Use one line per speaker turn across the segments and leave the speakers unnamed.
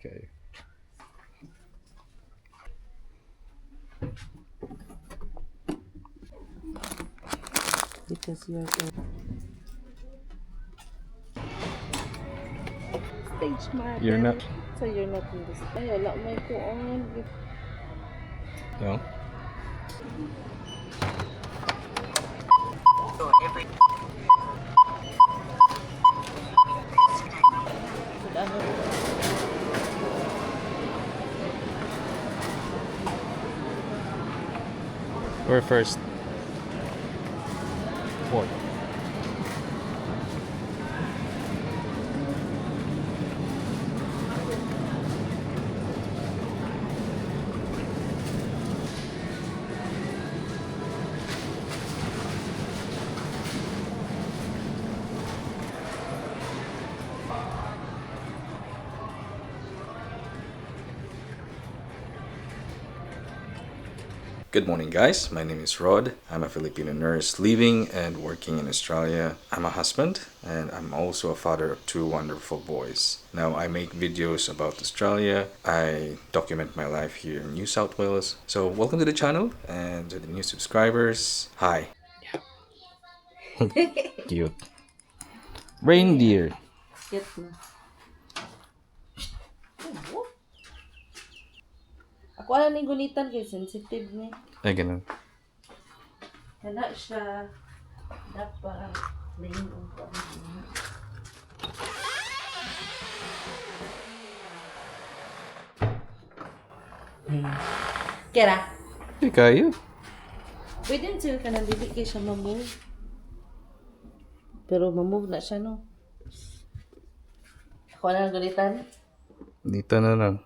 Okay.
Because you're the stage mother.
You're not.
So you're not in this. Ay, wala may kuon.
No.
Ano?
We're first. Fourth. Good morning, guys. My name is Rod. I'm a Filipino nurse living and working in Australia. I'm a husband and I'm also a father of two wonderful boys. Now, I make videos about Australia. I document my life here in New South Wales. So, welcome to the channel and to the new subscribers. Hi. Cute. Reindeer.
Get na. Ako ala ni gunitan kay sensitive ni.
Ay, ganun.
Kana siya dapat lain ang Kera.
Hey, kayo.
Pwede yun sila ka nang dili kay siya mamove. Pero mamove na siya, no? Ako na gunitan.
Dito na lang.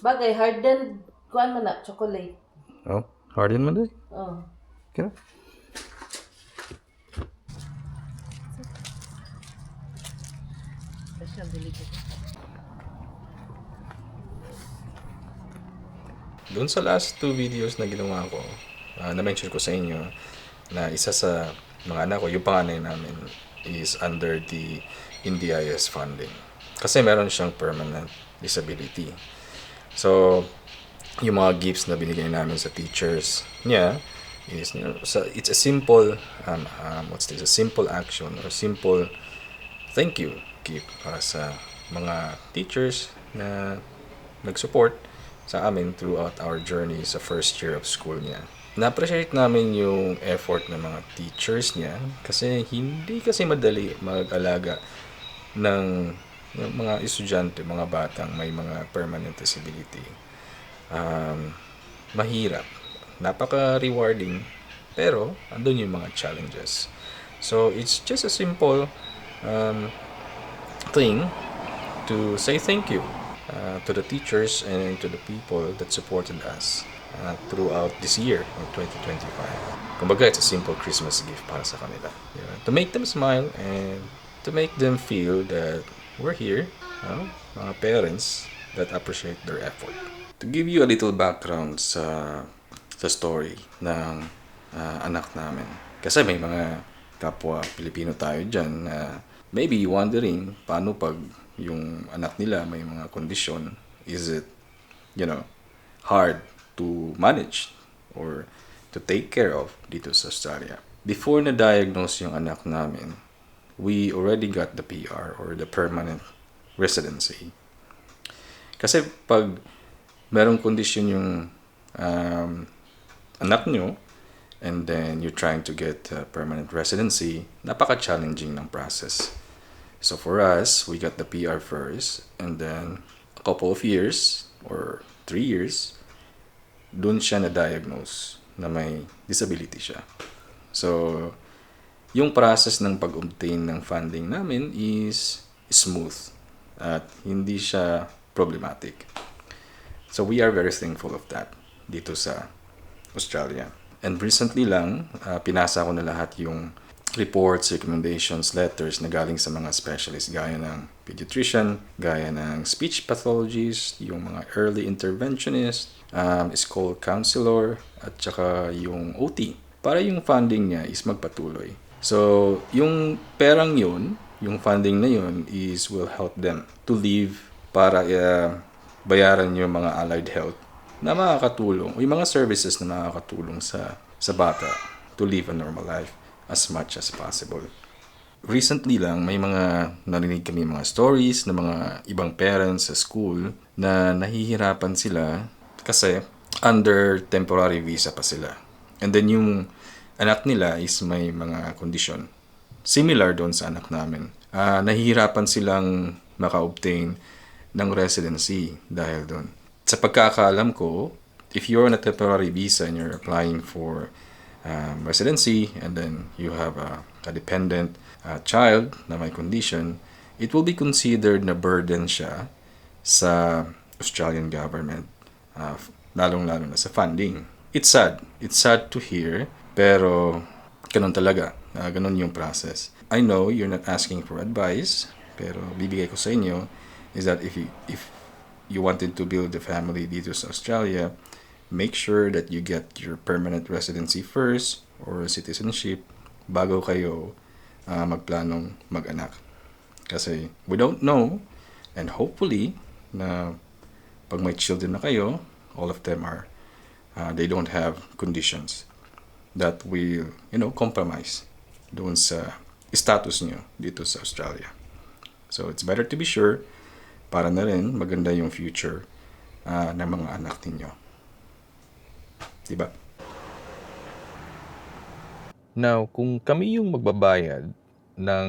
Bagay, hardened. Kuan man na, chocolate.
Oh, harden mo day.
Oh.
Okay.
Kasi ang dili ko.
Doon sa last two videos na ginawa ko, na-mention ko sa inyo na isa sa mga anak ko, yung panganay namin, is under the NDIS funding. Kasi meron siyang permanent disability. So, yung mga gifts na binigay namin sa teachers niya is, so it's a simple, a simple action or simple thank you gift para sa mga teachers na nag-support sa amin throughout our journey sa first year of school niya. Na-appreciate namin yung effort ng mga teachers niya kasi hindi kasi madali mag-alaga ng mga estudyante, mga batang may mga permanent disability. Mahirap. Napaka-rewarding. Pero, andun yung mga challenges. So, it's just a simple thing to say thank you to the teachers and to the people that supported us throughout this year of 2025. Kumbaga, it's a simple Christmas gift para sa kanila. Yeah. To make them smile and to make them feel that we're here, mga parents that appreciate their effort. To give you a little background sa story ng anak namin. Kasi may mga kapwa Pilipino tayo dyan na maybe wondering paano pag yung anak nila may mga kondisyon, is it, hard to manage or to take care of dito sa Australia. Before na-diagnose yung anak namin, we already got the PR or the permanent residency. Kasi pag merong kondisyon yung anak nyo and then you're trying to get permanent residency, napaka-challenging ng process. So for us, we got the PR first, and then a couple of years or 3 years, dun siya na-diagnose na may disability siya. So, yung process ng pag-obtain ng funding namin is smooth at hindi siya problematic. So we are very thankful of that dito sa Australia. And recently lang, pinasa ko na lahat yung reports, recommendations, letters na galing sa mga specialists gaya ng pediatrician, gaya ng speech pathologist, yung mga early interventionist, school counselor, at saka yung OT. Para yung funding niya is magpatuloy. So, yung perang yun, yung funding na yun will help them to live para bayaran yung mga allied health na makakatulong, o yung mga services na makakatulong sa bata to live a normal life as much as possible. Recently lang, may mga narinig kami mga stories ng mga ibang parents sa school na nahihirapan sila kasi under temporary visa pa sila. And then yung anak nila is may mga kondisyon similar doon sa anak namin. Nahihirapan silang maka-obtain ng residency dahil doon. Sa pagkakaalam ko, if you're on a temporary visa and you're applying for residency and then you have a dependent child na may condition, it will be considered na burden siya sa Australian government, lalong-lalo na sa funding. It's sad. It's sad to hear, pero ganun talaga. Ganun yung process. I know you're not asking for advice, pero bibigay ko sa inyo is that if you wanted to build a family dito sa Australia, make sure that you get your permanent residency first or citizenship bago kayo magplanong mag-anak. Kasi we don't know, and hopefully na pag may children na kayo, all of them are they don't have conditions that will compromise doon sa status nyo dito sa Australia. So it's better to be sure para na rin maganda yung future ng mga anak ninyo. Diba? Now, kung kami yung magbabayad ng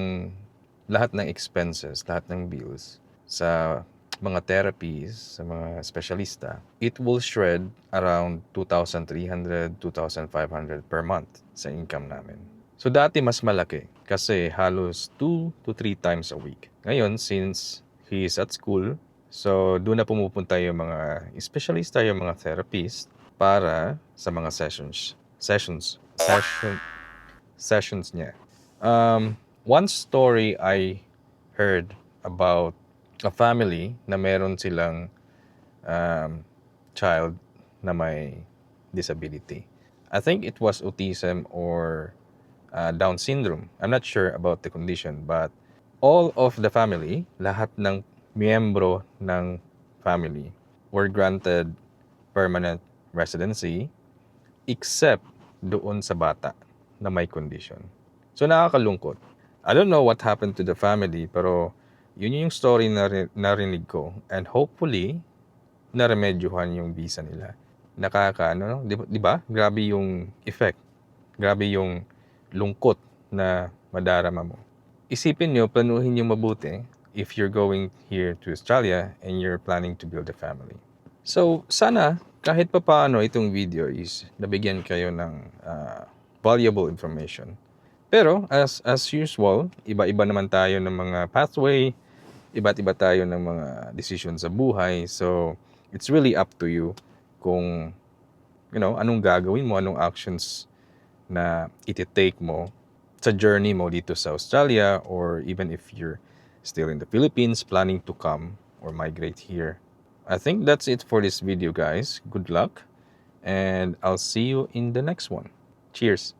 lahat ng expenses, lahat ng bills sa mga therapies, sa mga specialista, it will shred around 2,300, 2,500 per month sa income namin. So dati mas malaki kasi halos 2 to 3 times a week. Ngayon, since he is at school, so doon na pumupunta yung mga specialista, yung mga therapist para sa mga sessions niya. One story I heard about a family na meron silang child na may disability. I think it was autism or Down syndrome. I'm not sure about the condition, but all of the family, lahat ng miyembro ng family were granted permanent residency except doon sa bata na may condition. So nakakalungkot. I don't know what happened to the family, pero yun yung story na narinig ko, and hopefully naremedyohan yung visa nila. Di ba? Grabe yung effect. Grabe yung lungkot na madarama mo. Isipin nyo, planuhin nyo mabuti if you're going here to Australia and you're planning to build a family. So, sana kahit pa paano itong video is nabigyan kayo ng valuable information. Pero, as usual, iba-iba naman tayo ng mga pathway, iba't iba tayo ng mga decision sa buhay. So, it's really up to you kung, anong gagawin mo, anong actions na iti-take mo sa journey mo dito sa Australia, or even if you're still in the Philippines planning to come or migrate here. I think that's it for this video, guys. Good luck, and I'll see you in the next one. Cheers!